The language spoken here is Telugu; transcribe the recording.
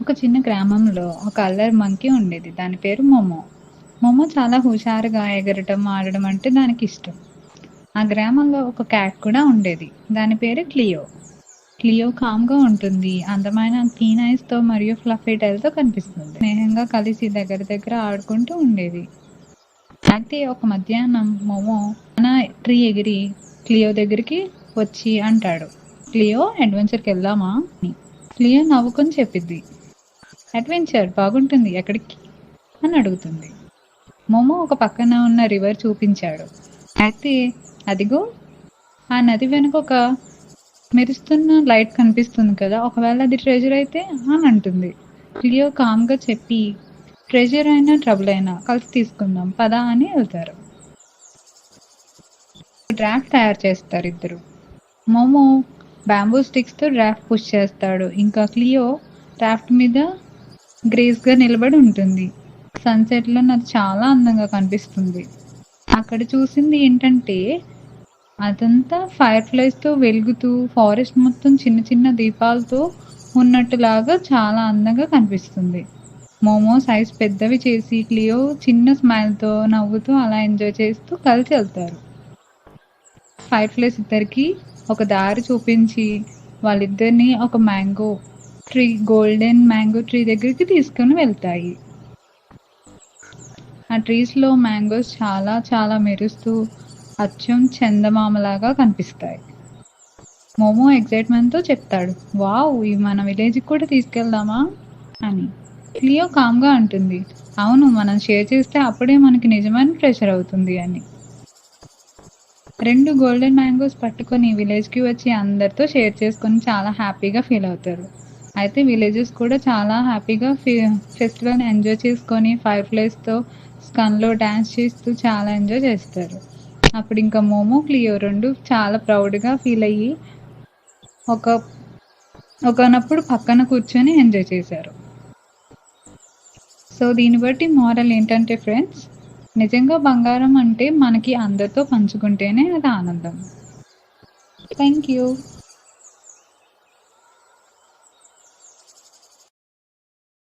ఒక చిన్న గ్రామంలో ఒక అల్లరి మంకీ ఉండేది. దాని పేరు మోమో. మోమో చాలా హుషారుగా ఎగరటం, ఆడడం అంటే దానికిష్టం. ఆ గ్రామంలో ఒక క్యాట్ కూడా ఉండేది. దాని పేరు క్లియో. క్లియో కామ్‌గా ఉంటుంది. అందమైన గ్రీన్ ఐస్‌తో మరియు ఫ్లఫీ టైల్‌తో కనిపిస్తుంది. స్నేహంగా కలిసి దగ్గర దగ్గర ఆడుకుంటూ ఉండేది. అయితే ఒక మధ్యాహ్నం మోమో తన ట్రీ ఎగిరి క్లియో దగ్గరికి వచ్చి అంటాడు, "క్లియో, అడ్వెంచర్‌కి వెళ్దామా?" అని. క్లియో నవ్వుకొని చెప్పిద్ది, "అడ్వెంచర్ బాగుంటుంది, ఎక్కడికి?" అని అడుగుతుంది. మోమో ఒక పక్కన ఉన్న రివర్ చూపించాడు. అయితే అదిగో ఆ నది వెనుక ఒక మెరుస్తున్న లైట్ కనిపిస్తుంది కదా, ఒకవేళ అది ట్రెజర్ అయితే అని అంటుంది. క్లియో కామ్గా చెప్పి, ట్రెజర్ అయినా ట్రబుల్ అయినా కలిసి తీసుకుందాం పదా అని వెళ్తారు. డ్రాఫ్ట్ తయారు చేస్తారు ఇద్దరు. మోమో బ్యాంబూ స్టిక్స్తో డ్రాఫ్ట్ పుష్ చేస్తాడు. ఇంకా క్లియో డ్రాఫ్ట్ మీద గ్రేస్గా నిలబడి ఉంటుంది. సన్సెట్లో నాకు చాలా అందంగా కనిపిస్తుంది. అక్కడ చూసింది ఏంటంటే అదంతా ఫైర్ ఫ్లైస్తో వెలుగుతూ ఫారెస్ట్ మొత్తం చిన్న చిన్న దీపాలతో ఉన్నట్టులాగా చాలా అందంగా కనిపిస్తుంది. మోమో సైజ్ పెద్దవి చేసి క్లియో చిన్న స్మైల్తో నవ్వుతూ అలా ఎంజాయ్ చేస్తూ కలిసి వెళ్తారు. ఫైర్ ఫ్లైస్ ఇద్దరికి ఒక దారి చూపించి వాళ్ళిద్దరిని ఒక గోల్డెన్ మ్యాంగో ట్రీ దగ్గరికి తీసుకుని వెళ్తాయి. ఆ ట్రీస్లో మ్యాంగోస్ చాలా చాలా మెరుస్తూ అచ్చం చందమామలాగా కనిపిస్తాయి. మోమో ఎక్సైట్మెంట్తో చెప్తాడు, "వావ్, ఇవి మన విలేజ్కి కూడా తీసుకెళ్దామా?" అని. క్లియో కామ్గా అంటుంది, "అవును, మనం షేర్ చేస్తే అప్పుడే మనకి నిజమైన ట్రెజర్ అవుతుంది" అని. 2 గోల్డెన్ మ్యాంగోస్ పట్టుకొని విలేజ్కి వచ్చి అందరితో షేర్ చేసుకొని చాలా హ్యాపీగా ఫీల్ అవుతారు. అయితే విలేజెస్ కూడా చాలా హ్యాపీగా ఫెస్టివల్ని ఎంజాయ్ చేసుకొని ఫైర్ ఫ్లైస్తో స్కన్లో డ్యాన్స్ చేస్తూ చాలా ఎంజాయ్ చేస్తారు. అప్పుడు ఇంకా మోమో క్లియో 2 చాలా ప్రౌడ్గా ఫీల్ అయ్యి ఒకనప్పుడు పక్కన కూర్చొని ఎంజాయ్ చేశారు. సో దీన్ని బట్టి మోరల్ ఏంటంటే ఫ్రెండ్స్, నిజంగా బంగారం అంటే మనకి అందరితో పంచుకుంటేనే అది ఆనందం. Thank you.